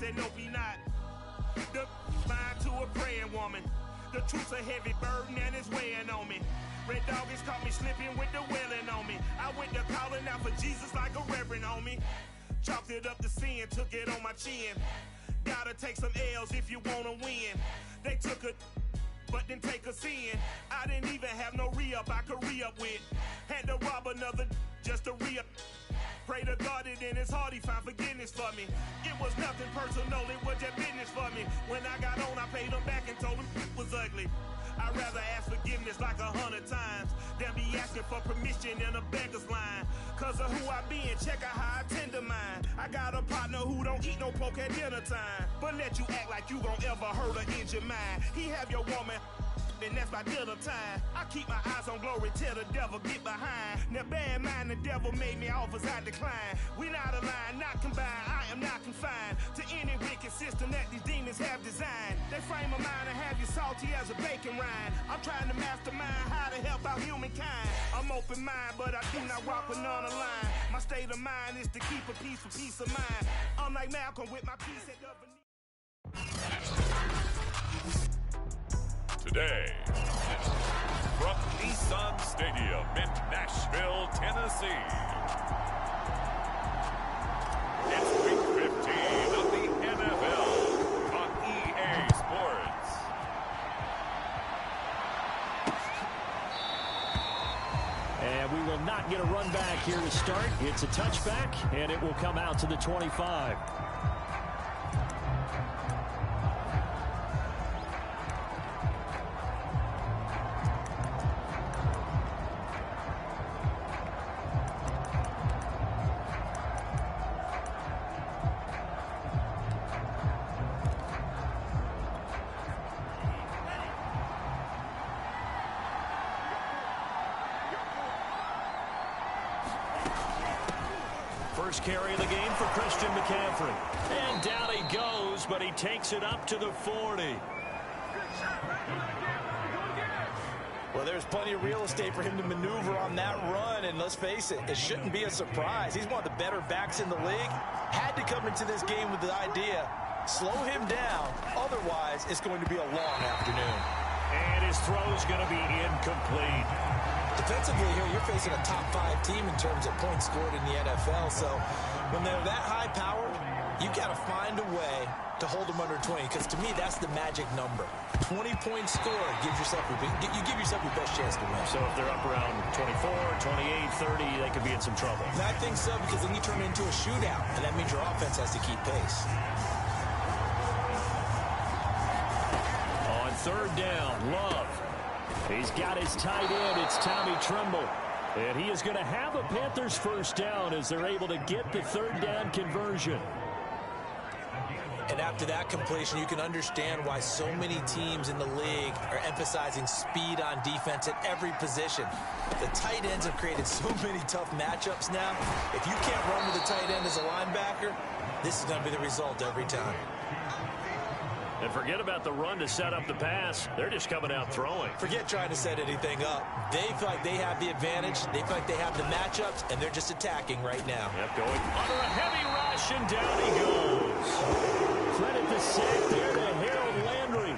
said, no, be not. The mind to a praying woman. The truth's a heavy burden and it's weighing on me. Red Dog has caught me slipping with the wailing on me. I went to calling out for Jesus like a reverend on me. Chalked it up to sin, took it on my chin. Gotta take some L's if you wanna win. They took a but didn't take us in. I didn't even have no re-up I could re-up with. Had to rob another just to re-up. Pray to God that in his heart he found forgiveness for me. It was nothing personal, it was just business for me. When I got on, I paid him back and told him it was ugly. I'd rather ask forgiveness like 100 times than be asking for permission in a beggar's line. Cause of who I be and check out how I tend to mine. I got a partner who don't eat no pork at dinner time, but let you act like you gon' ever hurt or injure mine. He have your woman, and that's my dinner time. I keep my eyes on glory till the devil get behind. Now bear in mind the devil made me offers I decline. We not aligned, not combined, I am not confined to any wicked system that these demons have designed. They frame a mind and have you salty as a bacon rind. I'm trying to mastermind how to help out humankind. I'm open mind, but I do not rock with none aligned. My state of mind is to keep a peace for peace of mind. I'm like Malcolm with my peace at the Today, from Nissan Stadium in Nashville, Tennessee, it's Week 15 of the NFL on EA Sports. And we will not get a run back here to start. It's a touchback, and it will come out to the 25. First carry of the game for Christian McCaffrey. And down he goes, but he takes it up to the 40. Well, there's plenty of real estate for him to maneuver on that run, and let's face it, it shouldn't be a surprise. He's one of the better backs in the league. Had to come into this game with the idea, slow him down, otherwise it's going to be a long afternoon. And his throw's going to be incomplete. Defensively here, you're facing a top 5 team in terms of points scored in the NFL, so when they're that high powered, you got to find a way to hold them under 20, because to me, that's the magic number. 20 points scored, you give yourself your best chance to win. So if they're up around 24, 28, 30, they could be in some trouble. And I think so, because then you turn it into a shootout, and that means your offense has to keep pace. On third down, Love. He's got his tight end. It's Tommy Tremble. And he is going to have a Panthers first down as they're able to get the third down conversion. And after that completion, you can understand why so many teams in the league are emphasizing speed on defense at every position. The tight ends have created so many tough matchups now. If you can't run with a tight end as a linebacker, this is going to be the result every time. And forget about the run to set up the pass. They're just coming out throwing. Forget trying to set anything up. They feel like they have the advantage. They feel like they have the matchups, and they're just attacking right now. Yep, going under a heavy rush, and down he goes. Credit the sack there to Harold Landry.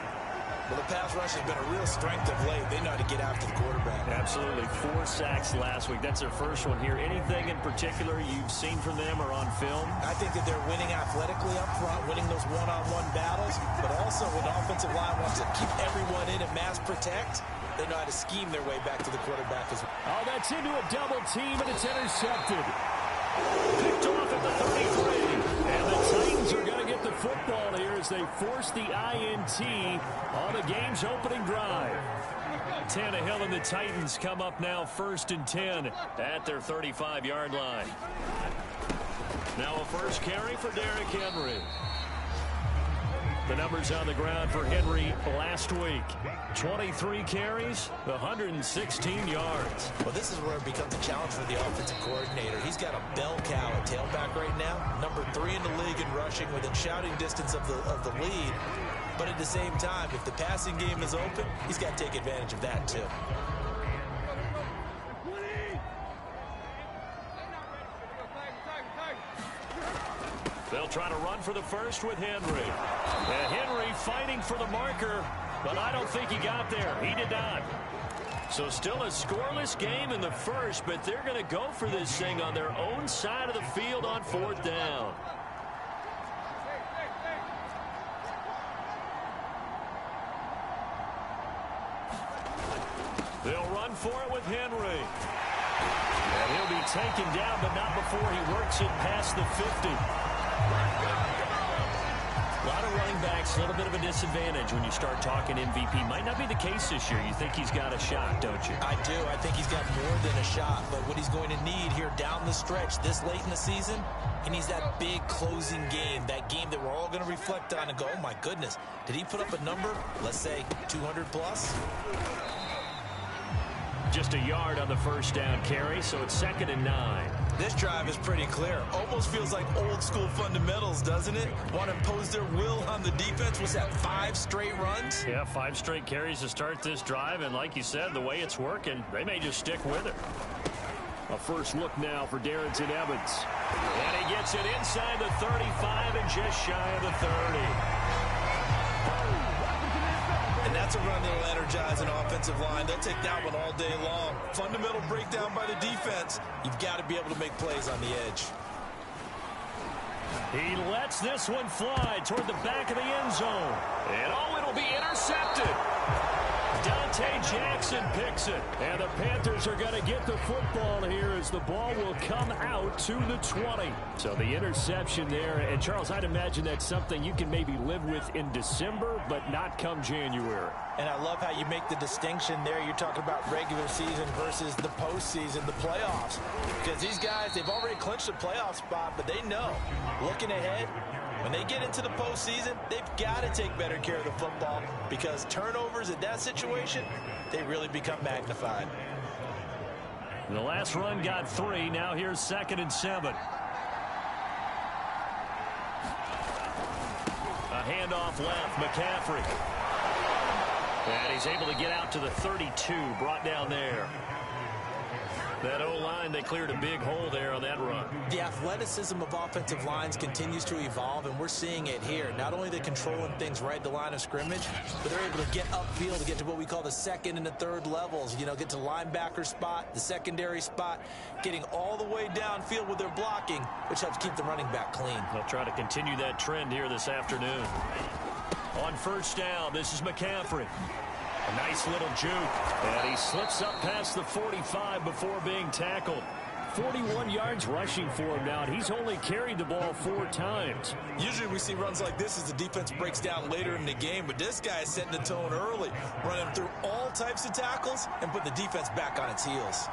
Well, the pass rush has been a real strength of late. They know how to get after the quarterback. Absolutely. 4 sacks last week. That's their first one here. Anything in particular you've seen from them or on film? I think that they're winning athletically up front, winning those one-on-one battles, but also when the offensive line wants to keep everyone in and mass protect, they know how to scheme their way back to the quarterback as well. Oh, that's into a double team, and it's intercepted. Picked off at the 33. And the Titans are going to get the football here as they force the INT on the game's opening drive. Tannehill and the Titans come up now 1st and 10 at their 35-yard line. Now a first carry for Derrick Henry. The numbers on the ground for Henry last week. 23 carries, 116 yards. Well, this is where it becomes a challenge for the offensive coordinator. He's got a bell cow at tailback right now. Number 3 in the league in rushing within shouting distance of the lead. But at the same time, if the passing game is open, he's got to take advantage of that too. They'll They'll try to run for the first with Henry. And Henry fighting for the marker, but I don't think he got there. He did not. So still a scoreless game in the first, but they're going to go for this thing on their own side of the field on 4th down. They'll run for it with Henry. And he'll be taken down, but not before he works it past the 50. A lot of running backs, a little bit of a disadvantage when you start talking MVP. Might not be the case this year. You think he's got a shot, don't you? I do. I think he's got more than a shot. But what he's going to need here down the stretch this late in the season, he needs that big closing game, that game that we're all going to reflect on and go, oh, my goodness, did he put up a number, let's say, 200 plus? Just a yard on the first down carry, so it's 2nd and 9. This drive is pretty clear. Almost feels like old school fundamentals, doesn't it? Want to impose their will on the defense. Was that 5 straight runs? Yeah, 5 straight carries to start this drive, and like you said, the way it's working, they may just stick with it. A first look now for Darrington Evans. And he gets it inside the 35 and just shy of the 30. And that's a run that'll energize an offensive line. They'll take that one all day long. Fundamental breakdown by the defense. You've got to be able to make plays on the edge. He lets this one fly toward the back of the end zone. And oh, it'll be intercepted. Dante Jackson picks it. And the Panthers are going to get the football here as the ball will come out to the 20. So the interception there. And, Charles, I'd imagine that's something you can maybe live with in December, but not come January. And I love how you make the distinction there. You're talking about regular season versus the postseason, the playoffs. Because these guys, they've already clinched a playoff spot, but they know, looking ahead, when they get into the postseason, they've got to take better care of the football because turnovers in that situation, they really become magnified. The last run got 3. Now here's 2nd and 7. A handoff left, McCaffrey. And he's able to get out to the 32, brought down there. That O-line, they cleared a big hole there on that run. The athleticism of offensive lines continues to evolve, and we're seeing it here. Not only are they controlling things right at the line of scrimmage, but they're able to get upfield to get to what we call the 2nd and the 3rd levels. You know, get to the linebacker spot, the secondary spot, getting all the way downfield with their blocking, which helps keep the running back clean. They'll try to continue that trend here this afternoon. On first down, this is McCaffrey. A nice little juke. And he slips up past the 45 before being tackled. 41 yards rushing for him now, and he's only carried the ball 4 times. Usually we see runs like this as the defense breaks down later in the game, but this guy is setting the tone early, running through all types of tackles and put the defense back on its heels.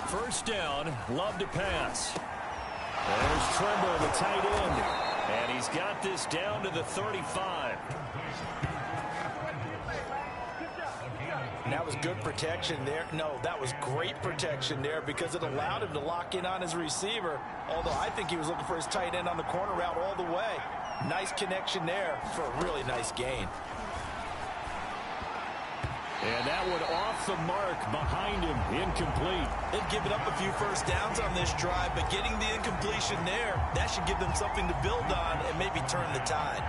First down, Love to pass. There's Trimble, the tight end. And he's got this down to the 35. And that was good protection there. No, that was great protection there because it allowed him to lock in on his receiver. Although I think he was looking for his tight end on the corner route all the way. Nice connection there for a really nice gain. And that one off the mark behind him, incomplete. They've given up a few first downs on this drive, but getting the incompletion there, that should give them something to build on and maybe turn the tide.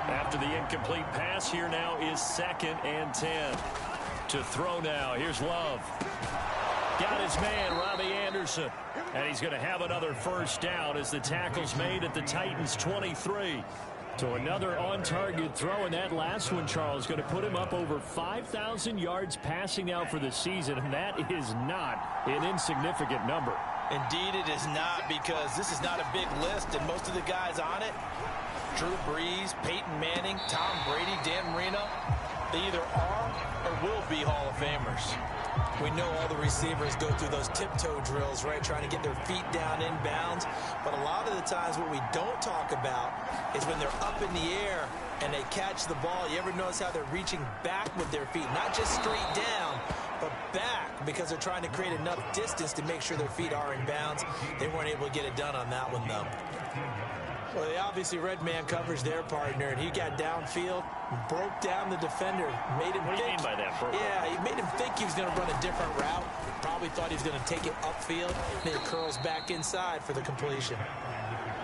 After the incomplete pass, here now is 2nd and 10. To throw now, here's Love. Got his man, Robbie Anderson. And he's going to have another first down as the tackle's made at the Titans' 23. To another on-target throw, and that last one, Charles, going to put him up over 5,000 yards passing now for the season, and that is not an insignificant number. Indeed it is not, because this is not a big list, and most of the guys on it, Drew Brees, Peyton Manning, Tom Brady, Dan Marino, they either are or will be Hall of Famers. We know all the receivers go through those tiptoe drills, right, trying to get their feet down inbounds. But a lot of the times what we don't talk about is when they're up in the air and they catch the ball. You ever notice how they're reaching back with their feet, not just straight down, but back, because they're trying to create enough distance to make sure their feet are in bounds. They weren't able to get it done on that one, though. Well, they obviously read man coverage their partner, and he got downfield, broke down the defender, made him What do you mean by that, Purple? Yeah, he made him think he was going to run a different route. Probably thought he was going to take it upfield. Then it curls back inside for the completion.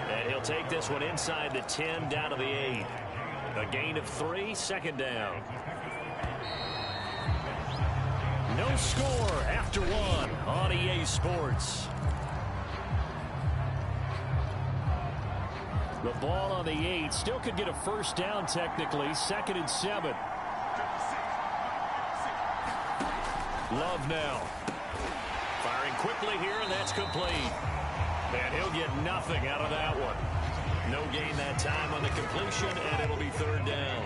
And he'll take this one inside the 10 down to the 8. A gain of 3, second down. No score after 1 on EA Sports. The ball on the 8 still could get a first down technically. 2nd and 7. Love now. Firing quickly here, and that's complete. And he'll get nothing out of that one. No gain that time on the completion, and it'll be 3rd down.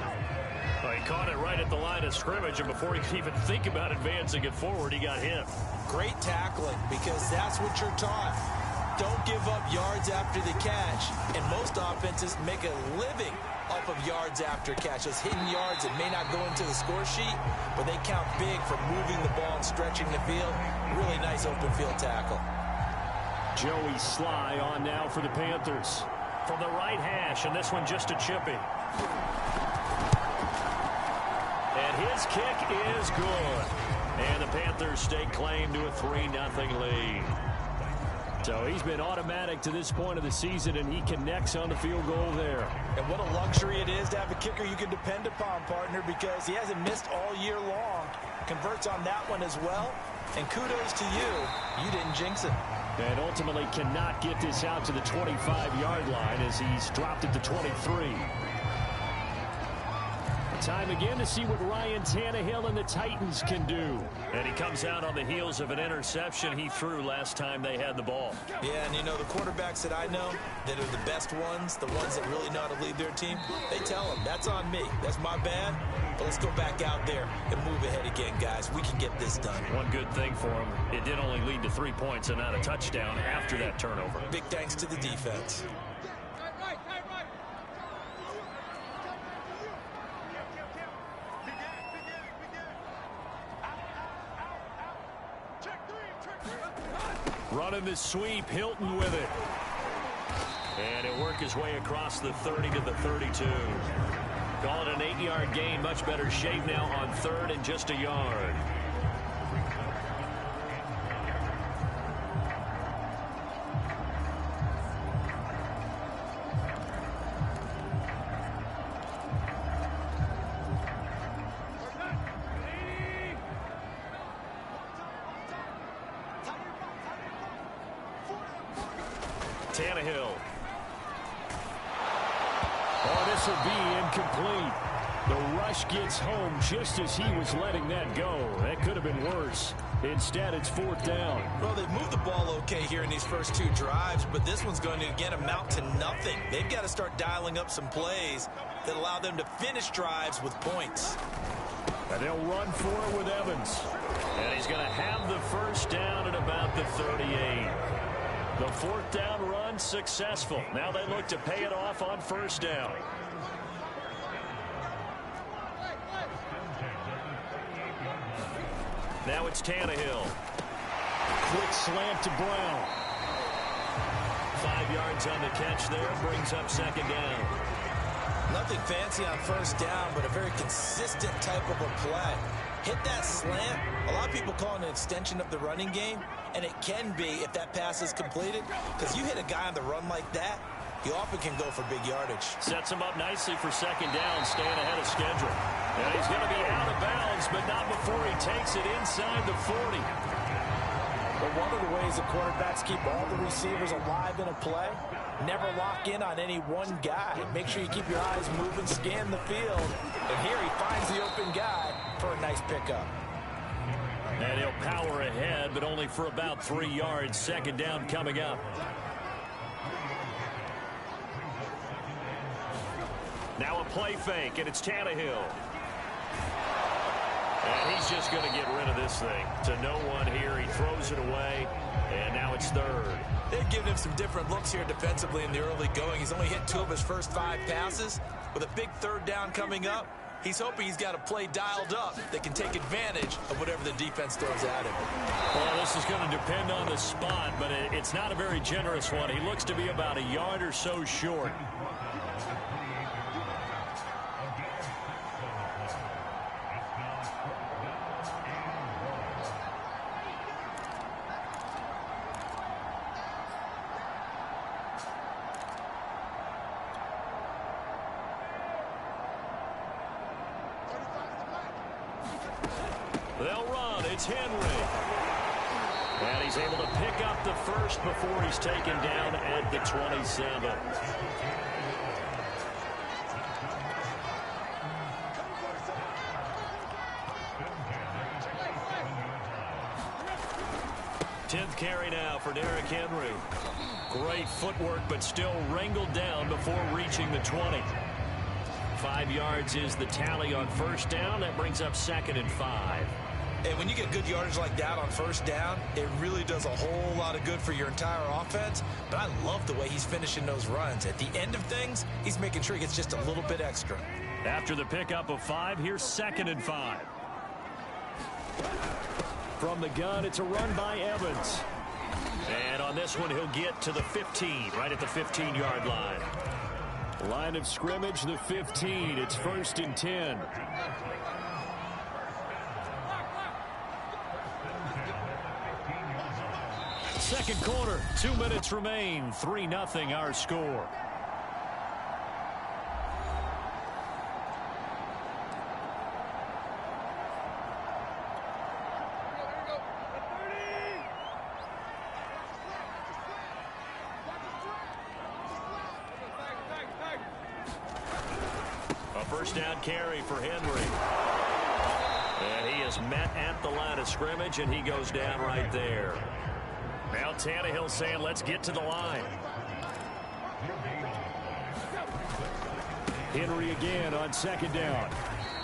Well, he caught it right at the line of scrimmage, and before he could even think about advancing it forward, he got hit. Great tackling, because that's what you're taught. Don't give up yards after the catch. And most offenses make a living off of yards after catches, hidden yards that may not go into the score sheet, but they count big for moving the ball and stretching the field. Really nice open field tackle. Joey Sly on now for the Panthers. From the right hash, and this one just a chippy. And his kick is good. And the Panthers stake claim to a 3-0 lead. So he's been automatic to this point of the season, and he connects on the field goal there. And what a luxury it is to have a kicker you can depend upon, partner, because he hasn't missed all year long. Converts on that one as well. And kudos to you. You didn't jinx it. And ultimately cannot get this out to the 25-yard line as he's dropped it to 23. Time again to see what Ryan Tannehill and the Titans can do. And he comes out on the heels of an interception he threw last time they had the ball. Yeah, and you know, the quarterbacks that I know that are the best ones, the ones that really know how to lead their team, they tell them, that's on me. That's my bad. But let's go back out there and move ahead again, guys. We can get this done. One good thing for him, it did only lead to 3 points and not a touchdown after that turnover. Big thanks to the defense. Running the sweep, Hilton with it. And he'll work his way across the 30 to the 32. Call it an 8-yard gain. Much better shape now on 3rd and just a yard. Tannehill. Oh, this will be incomplete. The rush gets home just as he was letting that go. That could have been worse. Instead, it's 4th down. Well, they've moved the ball okay here in these first 2 drives, but this one's going to, again, amount to nothing. They've got to start dialing up some plays that allow them to finish drives with points. And they'll run for it with Evans. And he's going to have the first down at about the 38. The 4th down run successful. Now they look to pay it off on 1st down. Now it's Tannehill. Quick slant to Brown. 5 yards on the catch there. Brings up 2nd down. Nothing fancy on 1st down, but a very consistent type of a play. Hit that slant. A lot of people call it an extension of the running game, and it can be if that pass is completed, because you hit a guy on the run like that, he often can go for big yardage. Sets him up nicely for 2nd down, staying ahead of schedule. And he's going to be out of bounds, but not before he takes it inside the 40. But one of the ways the quarterbacks keep all the receivers alive in a play, never lock in on any one guy. Make sure you keep your eyes moving, scan the field. And here he finds the open guy for a nice pickup. And he'll power ahead, but only for about 3 yards. 2nd down coming up. Now a play fake, and it's Tannehill. And he's just going to get rid of this thing. To no one here. He throws it away, and now it's 3rd. They've given him some different looks here defensively in the early going. He's only hit 2 of his first 5 passes. With a big 3rd down coming up, He's hoping he's got a play dialed up that can take advantage of whatever the defense throws at him. Well, this is going to depend on the spot, but it's not a very generous one. He looks to be about a yard or so short. They'll run. It's Henry. And he's able to pick up the first before he's taken down at the 27. Tenth carry now for Derrick Henry. Great footwork, but still wrangled down before reaching the 20. 5 yards is the tally on first down. That brings up 2nd and 5. And when you get good yardage like that on first down, it really does a whole lot of good for your entire offense. But I love the way he's finishing those runs. At the end of things, he's making sure he gets just a little bit extra. After the pickup of 5, here's 2nd and 5. From the gun, it's a run by Evans. And on this one, he'll get to the 15, right at the 15-yard line. Line of scrimmage, the 15. It's 1st and 10. Second quarter, 2 minutes remain. 3-0 our score. A first down carry for Henry. And he is met at the line of scrimmage, and he goes down right there. Now Tannehill saying, let's get to the line. Henry again on 2nd down.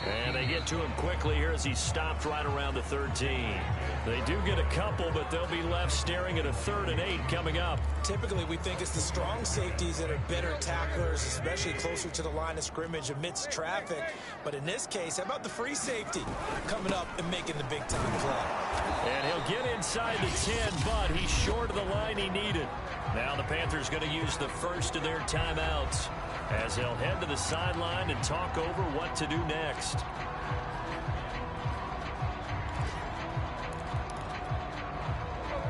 And they get to him quickly here as he stopped right around the 13. They do get a couple, but they'll be left staring at a 3rd and 8 coming up. Typically, we think it's the strong safeties that are better tacklers, especially closer to the line of scrimmage amidst traffic. But in this case, how about the free safety coming up and making the big-time play? And he'll get inside the 10, but he's short of the line he needed. Now the Panthers going to use the first of their timeouts as they'll head to the sideline and talk over what to do next.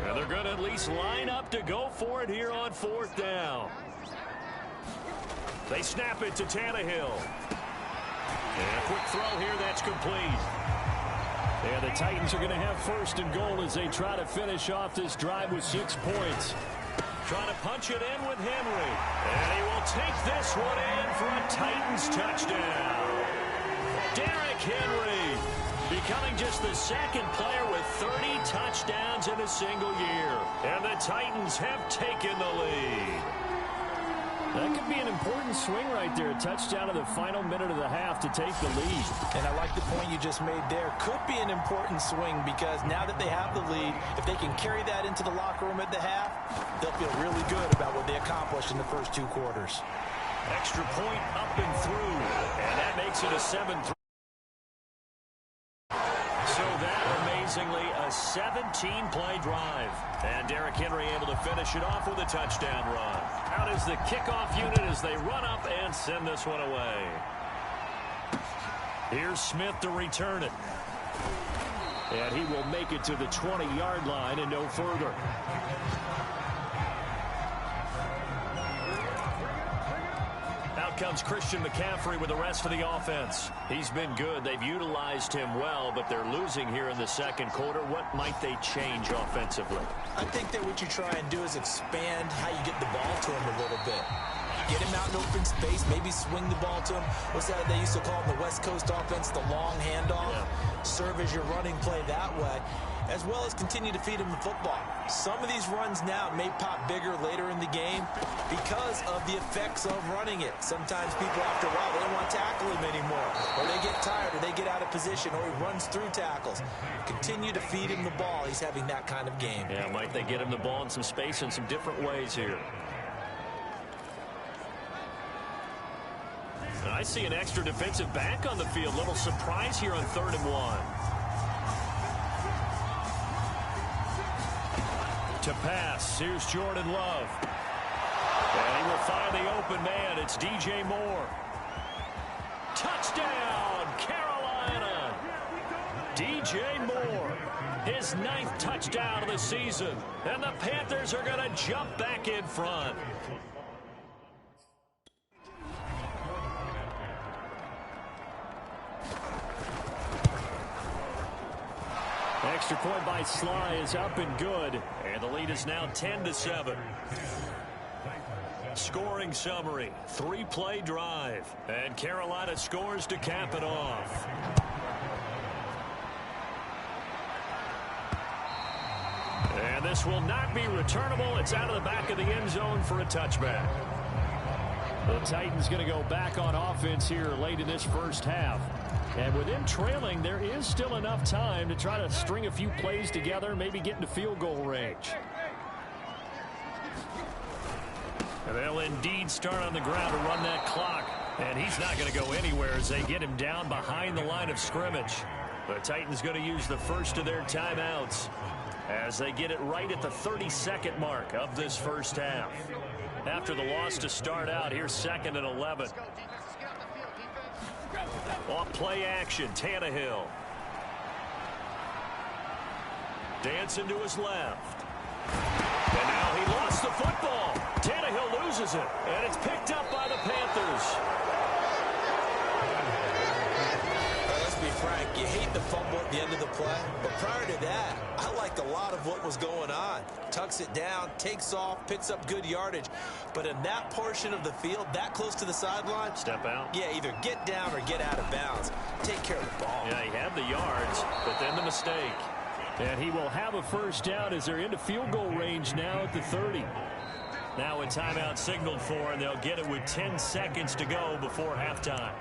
And they're going to at least line up to go for it here on 4th down. They snap it to Tannehill. And a quick throw here, that's complete. And the Titans are going to have 1st and goal as they try to finish off this drive with 6 points. Trying to punch it in with Henry. And he will take this one in for a Titans touchdown. Derrick Henry becoming just the 2nd player with 30 touchdowns in a single year. And the Titans have taken the lead. That could be an important swing right there. A touchdown in the final minute of the half to take the lead. And I like the point you just made there. Could be an important swing because now that they have the lead, if they can carry that into the locker room at the half, they'll feel really good about what they accomplished in the first 2 quarters. Extra point up and through. And that makes it a 7-3. So that, amazingly, a 17-play drive. And Derrick Henry able to finish it off with a touchdown run. Out is the kickoff unit as they run up and send this one away. Here's Smith to return it. And he will make it to the 20-yard line and no further. Out comes Christian McCaffrey with the rest of the offense. He's been good. They've utilized him well, but they're losing here in the second quarter. What might they change offensively? I think that what you try and do is expand how you get the ball to him a little bit. Get him out in open space, maybe swing the ball to him. What's that they used to call in the West Coast offense, the long handoff? Yeah. Serve as your running play that way, as well as continue to feed him the football. Some of these runs now may pop bigger later in the game because of the effects of running it. Sometimes people, after a while, they don't want to tackle him anymore, or they get tired, or they get out of position, or he runs through tackles. Continue to feed him the ball. He's having that kind of game. Yeah, might they get him the ball in some space in some different ways here. And I see an extra defensive back on the field. Little surprise here on 3rd and 1. To pass, here's Jordan Love. And he will find the open man. It's DJ Moore. Touchdown, Carolina. DJ Moore, his 9th touchdown of the season. And the Panthers are going to jump back in front. Extra point by Sly is up and good. And the lead is now 10-7. Scoring summary, 3-play drive. And Carolina scores to cap it off. And this will not be returnable. It's out of the back of the end zone for a touchback. The Titans going to go back on offense here late in this first half. And with them trailing, there is still enough time to try to string a few plays together, maybe get into field goal range. And they'll indeed start on the ground to run that clock. And he's not going to go anywhere as they get him down behind the line of scrimmage. The Titans going to use the first of their timeouts as they get it right at the 32nd mark of this first half. After the loss to start out, here's 2nd and 11. Off play action, Tannehill. Dancing to his left. And now he lost the football. Tannehill loses it, and it's picked up by the Panthers. Let's be frank, you hate the fumble at the end of the play, but prior to that, I liked a lot of what was going on. Tucks it down, takes off, picks up good yardage. But in that portion of the field, that close to the sideline, step out. Yeah, either get down or get out of bounds. Take care of the ball. Yeah, he had the yards, but then the mistake. And he will have a first down as they're into field goal range now at the 30. Now a timeout signaled for, and they'll get it with 10 seconds to go before halftime.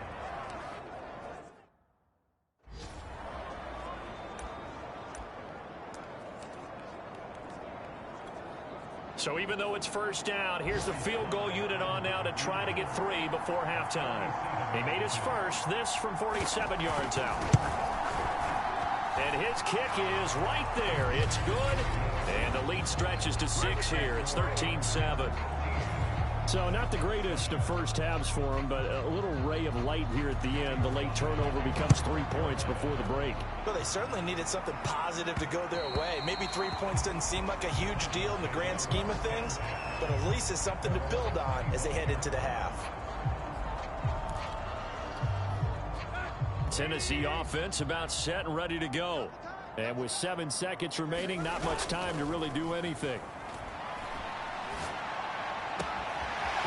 So even though it's first down, here's the field goal unit on now to try to get 3 before halftime. He made his first, this from 47 yards out. And his kick is right there. It's good. And the lead stretches to 6 here. It's 13-7. So not the greatest of first halves for him, but a little ray of light here at the end. The late turnover becomes 3 points before the break. Well, they certainly needed something positive to go their way. Maybe 3 points doesn't seem like a huge deal in the grand scheme of things, but at least it's something to build on as they head into the half. Tennessee offense about set and ready to go. And with 7 seconds remaining, not much time to really do anything.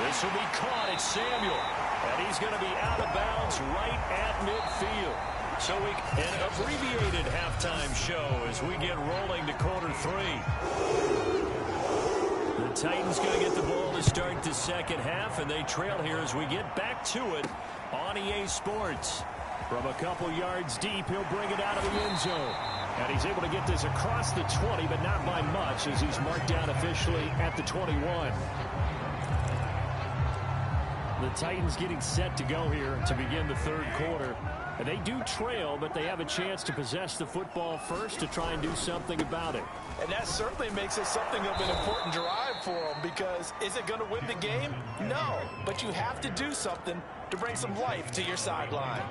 This will be caught. It's Samuel. And he's going to be out of bounds right at midfield. So an abbreviated halftime show as we get rolling to quarter 3. The Titans going to get the ball to start the second half, and they trail here as we get back to it on EA Sports. From a couple yards deep, he'll bring it out of the end zone. And he's able to get this across the 20, but not by much as he's marked down officially at the 21. The Titans getting set to go here to begin the third quarter. And they do trail, but they have a chance to possess the football first to try and do something about it. And that certainly makes it something of an important drive for them, because is it going to win the game? No, but you have to do something to bring some life to your sideline.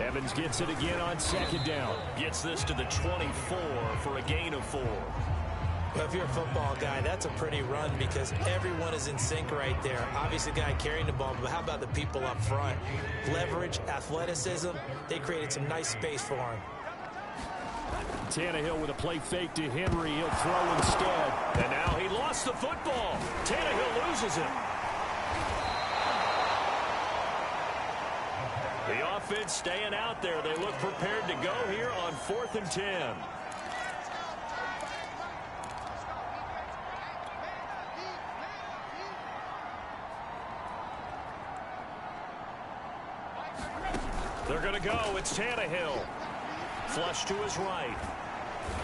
Evans gets it again on second down. Gets this to the 24 for a gain of 4. Well, if you're a football guy, that's a pretty run because everyone is in sync right there. Obviously, the guy carrying the ball, but how about the people up front? Leverage, athleticism, they created some nice space for him. Tannehill with a play fake to Henry. He'll throw instead. And now he lost the football. Tannehill loses it. The offense staying out there. They look prepared to go here on 4th and 10. They're going to go. It's Tannehill. Flush to his right.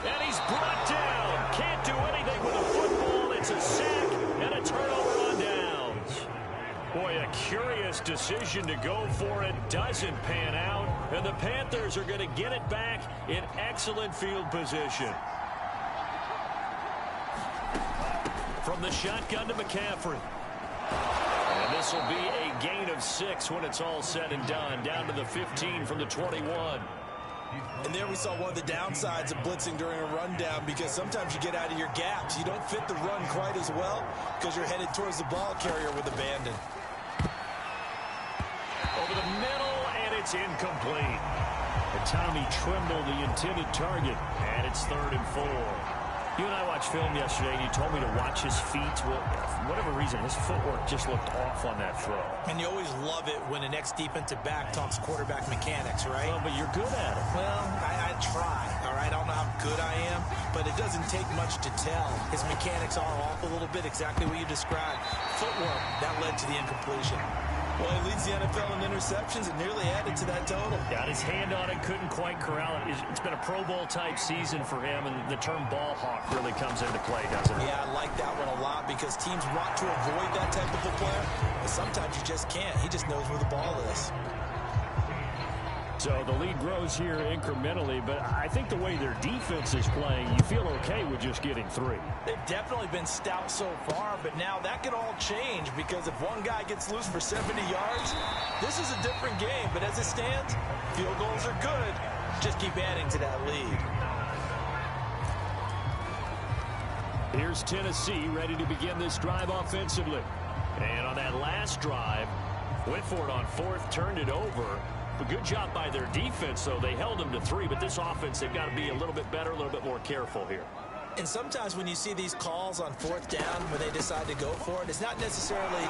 And he's brought down. Can't do anything with a football. It's a sack and a turnover on downs. Boy, a decision to go for it doesn't pan out, and the Panthers are going to get it back in excellent field position. From the shotgun to McCaffrey. And this will be a gain of 6 when it's all said and done, down to the 15 from the 21. And there we saw one of the downsides of blitzing during a rundown, because sometimes you get out of your gaps. You don't fit the run quite as well because you're headed towards the ball carrier with abandon. Over the middle, and it's incomplete. And Tommy Tremble, the intended target, and it's 3rd and 4. You and I watched film yesterday, and you told me to watch his feet. Well, for whatever reason, his footwork just looked off on that throw. And you always love it when an ex-defensive back talks quarterback mechanics, right? Well, but you're good at it. Well, I try, all right? I don't know how good I am, but it doesn't take much to tell. His mechanics are off a little bit, exactly what you described. Footwork, that led to the incompletion. Well, he leads the NFL in interceptions and nearly added to that total. Got his hand on it, couldn't quite corral it. It's been a Pro Bowl-type season for him, and the term ball hawk really comes into play, doesn't it? Yeah, I like that one a lot because teams want to avoid that type of a player, but sometimes you just can't. He just knows where the ball is. So the lead grows here incrementally, but I think the way their defense is playing, you feel okay with just getting 3. They've definitely been stout so far, but now that could all change because if one guy gets loose for 70 yards, this is a different game. But as it stands, field goals are good. Just keep adding to that lead. Here's Tennessee ready to begin this drive offensively. And on that last drive, went for it on 4th, turned it over. A good job by their defense, though. They held them to 3, but this offense, they've got to be a little bit better, a little bit more careful here. And sometimes when you see these calls on 4th down, when they decide to go for it, it's not necessarily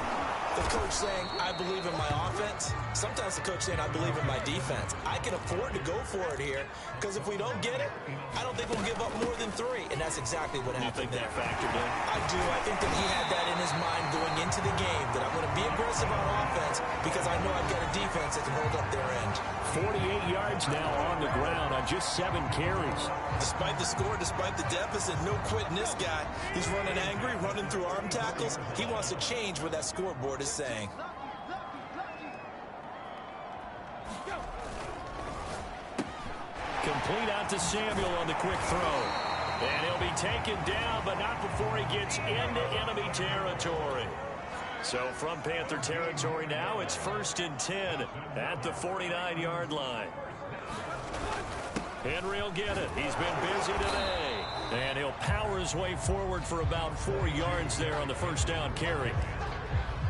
the coach saying, I believe in my offense. Sometimes the coach saying, I believe in my defense. I can afford to go for it here because if we don't get it, I don't think we'll give up more than 3. And that's exactly what happened there. You think that factored in? I do. I think that he had that in his mind going into the game, that I'm going to be aggressive on offense because I know I've got a defense that can hold up their end. 48 yards now on the ground on just 7 carries. Despite the score, despite the deficit, no quitting this guy. He's running angry, running through arm tackles. He wants to change what that scoreboard is saying. Complete out to Samuel on the quick throw. And he'll be taken down, but not before he gets into enemy territory. So from Panther territory now, it's 1st and 10 at the 49-yard line. Henry will get it. He's been busy today. And he'll power his way forward for about 4 yards there on the 1st down carry.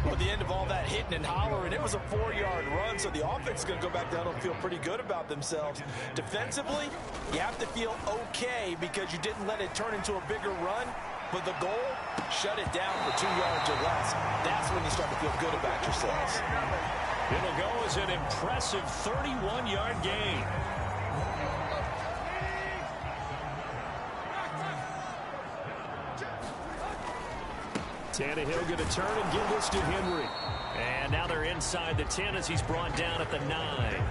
Well, at the end of all that hitting and hollering, it was a 4-yard run, so the offense is going to go back down and feel pretty good about themselves. Defensively, you have to feel okay because you didn't let it turn into a bigger run, but the goal, shut it down for 2 yards or less. That's when you start to feel good about yourselves. It'll go as an impressive 31-yard gain. Tannehill going to turn and give this to Henry. And now they're inside the 10 as he's brought down at the 9.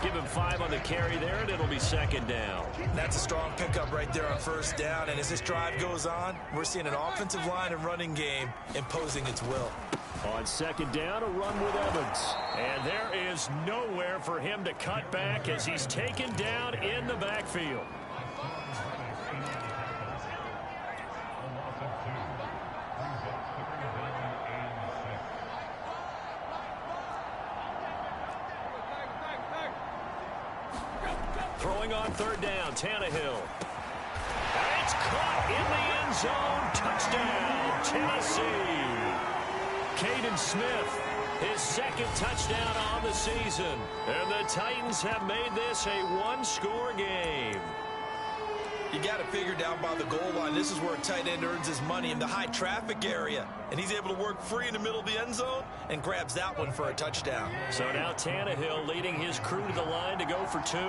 Give him 5 on the carry there, and it'll be 2nd down. That's a strong pickup right there on 1st down. And as this drive goes on, we're seeing an offensive line and running game imposing its will. On 2nd down, a run with Evans. And there is nowhere for him to cut back as he's taken down in the backfield. Throwing on 3rd down, Tannehill. And it's caught in the end zone. Touchdown, Tennessee. Caden Smith, his 2nd touchdown on the season. And the Titans have made this a 1-score game. You got to figure down by the goal line. This is where a tight end earns his money, in the high traffic area. And he's able to work free in the middle of the end zone and grabs that one for a touchdown. So now Tannehill leading his crew to the line to go for 2.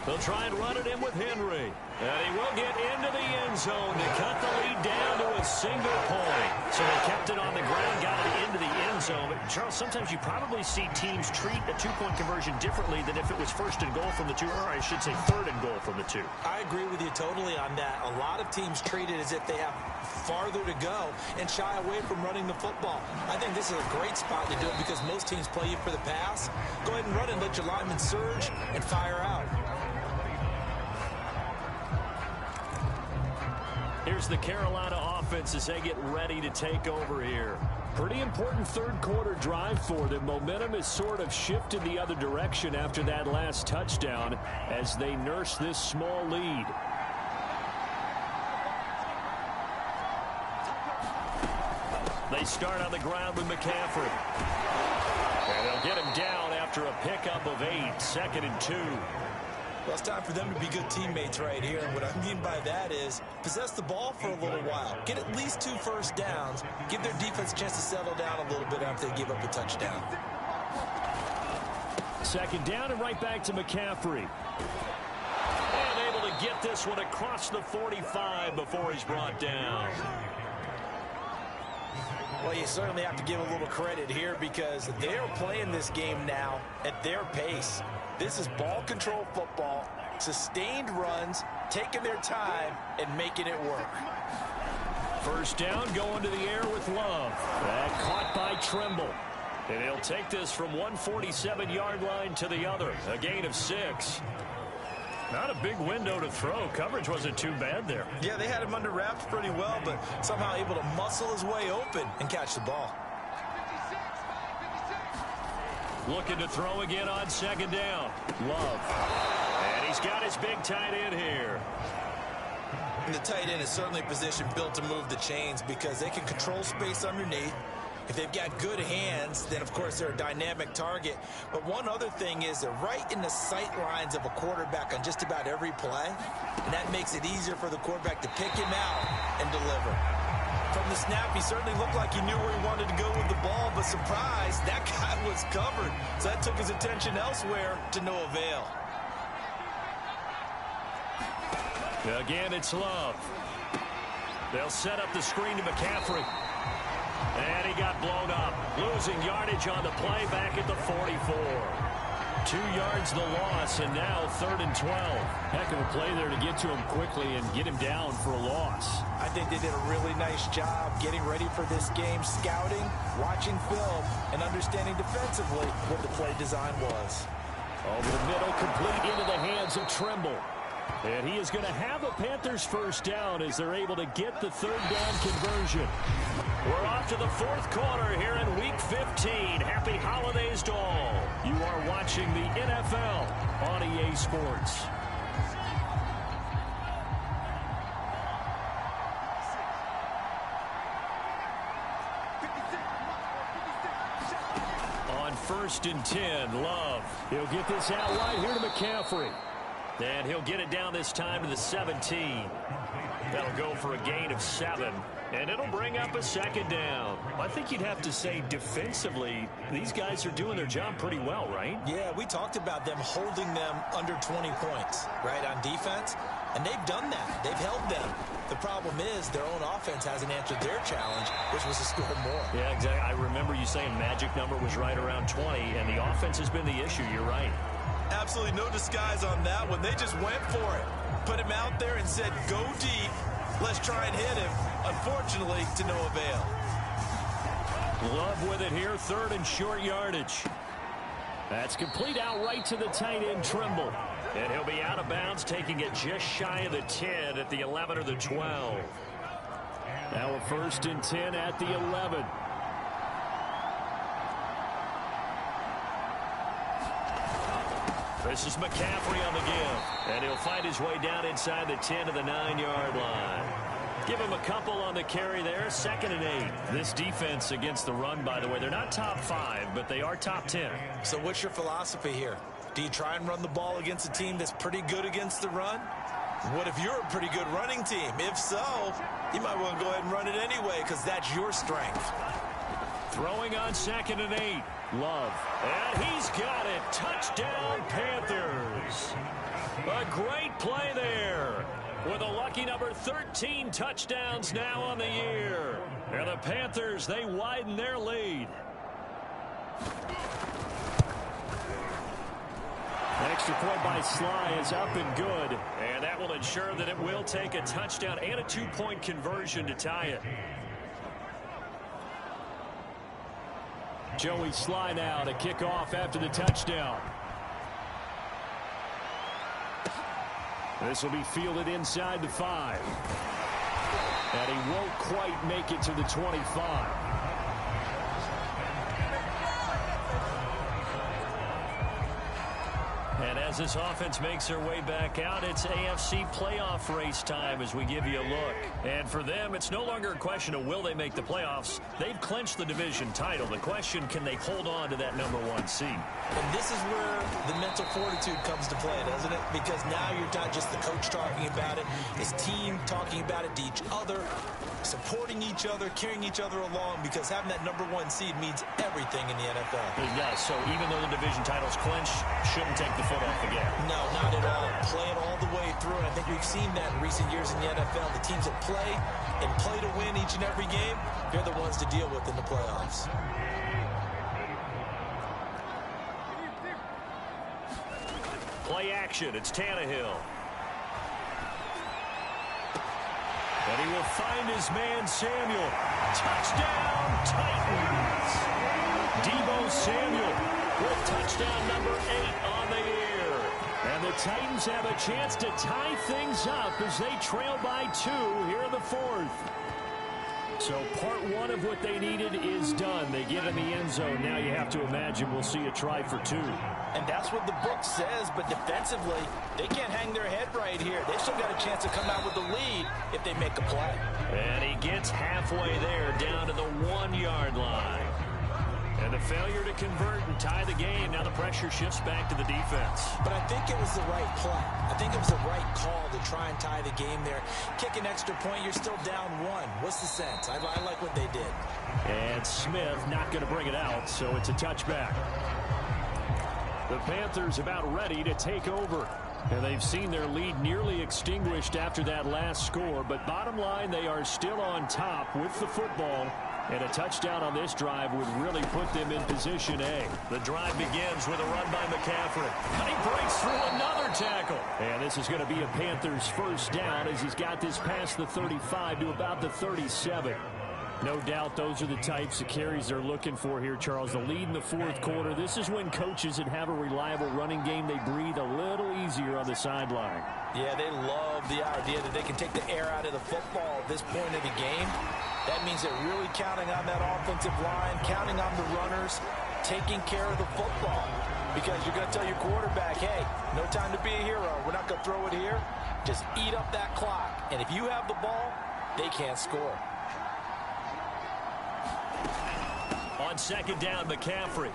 They'll try and run it in with Henry. And he will get into the end zone to cut the lead down to a single point. So they kept it on the ground, got it into the end zone. But Charles, sometimes you probably see teams treat a two-point conversion differently than if it was first and goal from the two, or I should say third and goal from the two. I agree with you totally on that. A lot of teams treat it as if they have farther to go and shy away from running the football. I think this is a great spot to do it because most teams play you for the pass. Go ahead and run it, let your linemen surge and fire out. Here's the Carolina offense as they get ready to take over here. Pretty important third quarter drive for them. Momentum has sort of shifted the other direction after that last touchdown as they nurse this small lead. They start on the ground with McCaffrey. And they'll get him down after a pickup of 8, 2nd and 2. Well, it's time for them to be good teammates right here. And what I mean by that is possess the ball for a little while. Get at least 2 first downs. Give their defense a chance to settle down a little bit after they give up a touchdown. 2nd down and right back to McCaffrey. And able to get this one across the 45 before he's brought down. Well, you certainly have to give a little credit here because they're playing this game now at their pace. This is ball control football, sustained runs, taking their time, and making it work. 1st down, going to the air with Love. That caught by Trimble. And he'll take this from 147-yard line to the other. A gain of 6. Not a big window to throw. Coverage wasn't too bad there. Yeah, they had him under wraps pretty well, but somehow able to muscle his way open and catch the ball. Looking to throw again on 2nd down. Love. And he's got his big tight end here. And the tight end is certainly a position built to move the chains because they can control space underneath. If they've got good hands, then, of course, they're a dynamic target. But one other thing is they're right in the sight lines of a quarterback on just about every play. And that makes it easier for the quarterback to pick him out and deliver. From the snap, he certainly looked like he knew where he wanted to go with the ball, but surprise, that guy was covered. So that took his attention elsewhere to no avail. Again, it's Love. They'll set up the screen to McCaffrey. And he got blown up. Losing yardage on the play back at the 44. 2 yards the loss, and now 3rd and 12. Heck of a play there to get to him quickly and get him down for a loss. I think they did a really nice job getting ready for this game, scouting, watching film, and understanding defensively what the play design was. Over the middle, complete into the hands of Trimble. And he is going to have a Panthers 1st down as they're able to get the 3rd down conversion. We're off to the 4th quarter here in Week 15. Happy holidays to all. You are watching the NFL on EA Sports. On 1st and 10, Love. He'll get this out wide here to McCaffrey. And he'll get it down this time to the 17. That'll go for a gain of 7. And it'll bring up a 2nd down. I think you'd have to say defensively, these guys are doing their job pretty well, right? Yeah, we talked about them holding them under 20 points, right, on defense. And they've done that. They've held them. The problem is their own offense hasn't answered their challenge, which was to score more. Yeah, exactly. I remember you saying magic number was right around 20, and the offense has been the issue. You're right. Absolutely no disguise on that one. They just went for it. Put him out there and said, go deep. Let's try and hit him. Unfortunately, to no avail. Love with it here, 3rd and short yardage. That's complete out right to the tight end, Trimble. And he'll be out of bounds, taking it just shy of the 10 at the 11 or the 12. Now a 1st and 10 at the 11. This is McCaffrey on the give. And he'll find his way down inside the 10 to the 9-yard line. Give him a couple on the carry there. 2nd and 8. This defense against the run, by the way, they're not top 5, but they are top 10. So what's your philosophy here? Do you try and run the ball against a team that's pretty good against the run? What if you're a pretty good running team? If so, you might want to go ahead and run it anyway because that's your strength. Throwing on 2nd and 8. Love. And he's got it. Touchdown, Panthers. A great play there. With a lucky number 13 touchdowns now on the year. And the Panthers, they widen their lead. Extra point by Sly is up and good. And that will ensure that it will take a touchdown and a 2-point conversion to tie it. Joey Sly now to kick off after the touchdown. This will be fielded inside the 5. And he won't quite make it to the 25. And as this offense makes their way back out, it's AFC playoff race time as we give you a look. And for them, it's no longer a question of will they make the playoffs. They've clinched the division title. The question, can they hold on to that #1 seed? And this is where the mental fortitude comes to play, doesn't it? Because now you're not just the coach talking about it, his team talking about it to each other, supporting each other, carrying each other along, because having that #1 seed means everything in the NFL. It does. So even though the division title's clinched, shouldn't take the foot off the gas. No, not at all. Play it all the way through. And I think we've seen that in recent years in the NFL. The teams that play and play to win each and every game, they're the ones to deal with in the playoffs. Play action. It's Tannehill. And he will find his man, Samuel. Touchdown, Titans. Deebo Samuel with touchdown number 8 on the year. And the Titans have a chance to tie things up as they trail by 2 here in the 4th. So part 1 of what they needed is done. They get in the end zone. Now you have to imagine we'll see a try for 2. And that's what the book says, but defensively, they can't hang their head right here. They've still got a chance to come out with the lead if they make a play. And he gets halfway there, down to the 1-yard line. And the failure to convert and tie the game. Now the pressure shifts back to the defense. But I think it was the right play. I think it was the right call to try and tie the game there. Kick an extra point, you're still down 1. What's the sense? I like what they did. And Smith not going to bring it out, so it's a touchback. The Panthers about ready to take over. And they've seen their lead nearly extinguished after that last score. But bottom line, they are still on top with the football. And a touchdown on this drive would really put them in position A. The drive begins with a run by McCaffrey. And he breaks through another tackle. And this is going to be a Panthers first down as he's got this past the 35 to about the 37. No doubt those are the types of carries they're looking for here, Charles. The lead in the 4th quarter. This is when coaches that have a reliable running game, they breathe a little easier on the sideline. Yeah, they love the idea that they can take the air out of the football at this point of the game. That means they're really counting on that offensive line, counting on the runners, taking care of the football. Because you're going to tell your quarterback, hey, no time to be a hero. We're not going to throw it here. Just eat up that clock. And if you have the ball, they can't score. On 2nd down, McCaffrey.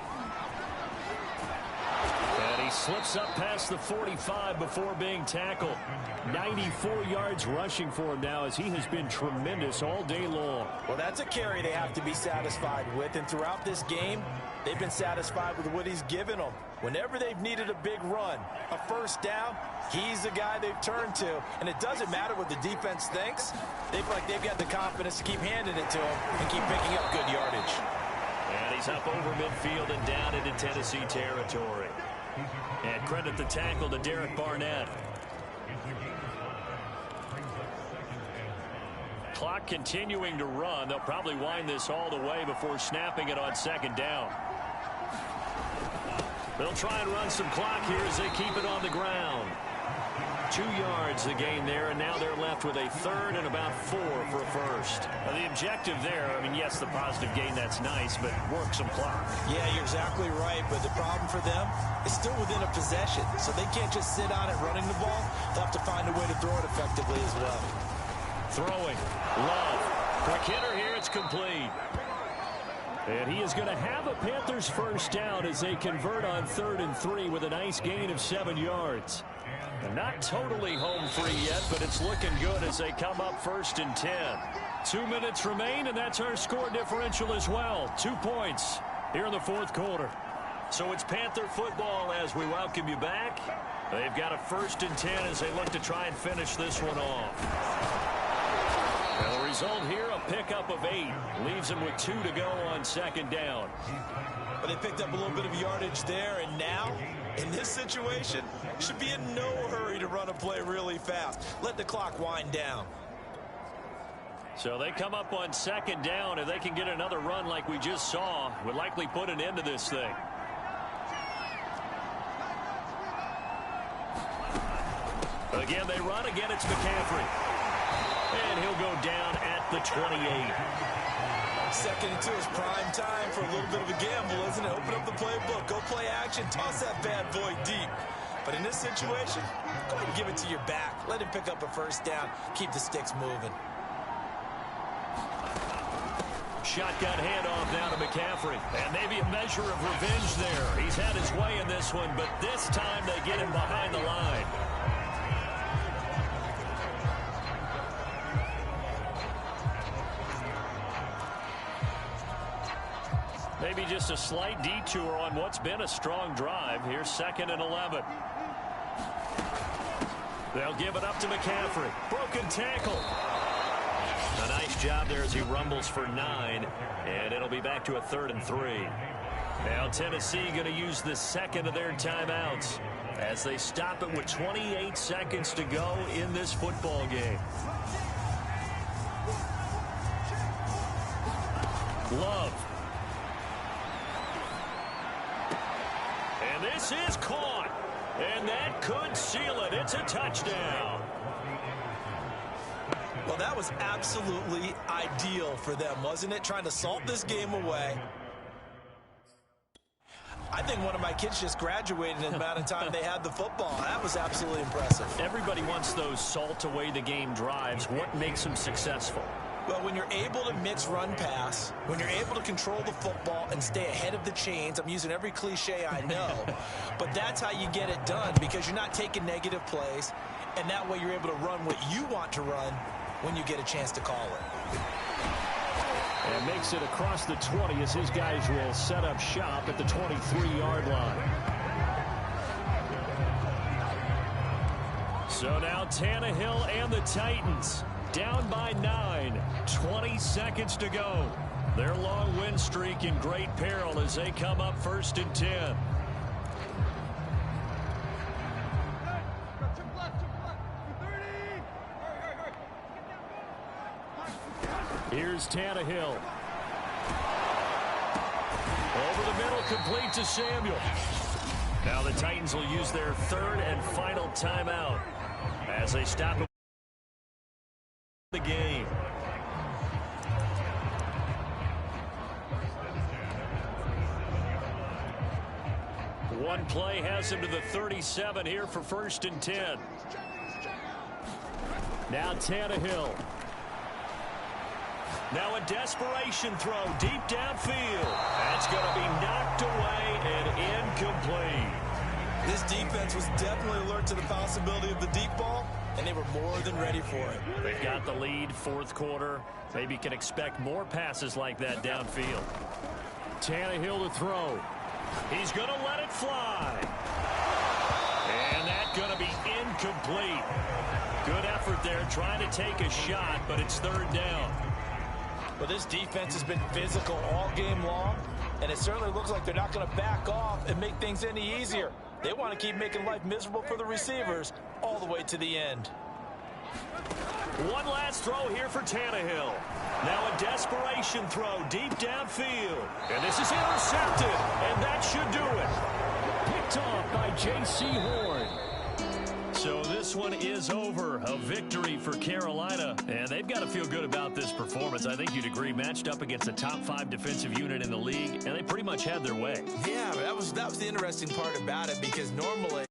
And he slips up past the 45 before being tackled. 94 yards rushing for him now as he has been tremendous all day long. Well, that's a carry they have to be satisfied with. And throughout this game, they've been satisfied with what he's given them. Whenever they've needed a big run, a first down, he's the guy they've turned to. And it doesn't matter what the defense thinks. They feel like they've got the confidence to keep handing it to him and keep picking up good yardage. And he's up over midfield and down into Tennessee territory. And credit the tackle to Derek Barnett. Clock continuing to run. They'll probably wind this all the way before snapping it on 2nd down. They'll try and run some clock here as they keep it on the ground. 2 yards the gain there, and now they're left with a 3rd and about 4 for a first. Now the objective there, I mean, yes, the positive gain, that's nice, but work some clock. Yeah, you're exactly right, but the problem for them is still within a possession, so they can't just sit on it running the ball. They'll have to find a way to throw it effectively as well. Throwing. Love. Quick hitter here. It's complete. And he is going to have a Panthers first down as they convert on 3rd and 3 with a nice gain of 7 yards. Not totally home free yet, but it's looking good as they come up 1st and 10. 2 minutes remain, and that's our score differential as well. 2 points here in the 4th quarter. So it's Panther football as we welcome you back. They've got a 1st and 10 as they look to try and finish this one off. And the result here, a pickup of 8. Leaves them with 2 to go on 2nd down. But they picked up a little bit of yardage there, and now, in this situation, should be in no hurry to run a play really fast. Let the clock wind down. So they come up on 2nd down. If they can get another run like we just saw, would likely put an end to this thing. Again, they run. Again, it's McCaffrey. And he'll go down at the 28. 2nd and 2 is prime time for a little bit of a gamble, isn't it? Open up the playbook. Go play action. Toss that bad boy deep. But in this situation, go ahead and give it to your back. Let him pick up a 1st down. Keep the sticks moving. Shotgun handoff now to McCaffrey. And maybe a measure of revenge there. He's had his way in this one, but this time they get him behind the line. Maybe just a slight detour on what's been a strong drive. Here's 2nd and 11. They'll give it up to McCaffrey. Broken tackle. A nice job there as he rumbles for 9. And it'll be back to a 3rd and 3. Now Tennessee going to use the 2nd of their timeouts as they stop it with 28 seconds to go in this football game. Love. And this is caught. And that could seal it. It's a touchdown. Well, that was absolutely ideal for them, wasn't it? Trying to salt this game away. I think one of my kids just graduated in the amount of time they had the football. That was absolutely impressive. Everybody wants those salt away the game drives. What makes them successful? Well, when you're able to mix run pass, when you're able to control the football and stay ahead of the chains, I'm using every cliche I know, but that's how you get it done because you're not taking negative plays, and that way you're able to run what you want to run when you get a chance to call it. And makes it across the 20 as his guys will set up shop at the 23-yard line. So now Tannehill and the Titans down by 9, 20 seconds to go. Their long win streak in great peril as they come up 1st and 10. Here's Tannehill. Over the middle, complete to Samuel. Now the Titans will use their 3rd and final timeout as they stop the game. One play has him to the 37 here for 1st and 10. Now Tannehill. Now a desperation throw deep downfield. That's going to be knocked away and incomplete. This defense was definitely alert to the possibility of the deep ball, and they were more than ready for it. They've got the lead, 4th quarter. Maybe can expect more passes like that downfield. Tannehill to throw. He's going to let it fly. And that's going to be incomplete. Good effort there trying to take a shot, but it's 3rd down. Well, this defense has been physical all game long, and it certainly looks like they're not going to back off and make things any easier. They want to keep making life miserable for the receivers all the way to the end. One last throw here for Tannehill. Now a desperation throw deep downfield. And this is intercepted, and that should do it. Picked off by J.C. Horn. So this one is over. A victory for Carolina, and they've got to feel good about this performance. I think you'd agree, matched up against a top 5 defensive unit in the league, and they pretty much had their way. Yeah, that was the interesting part about it, because normally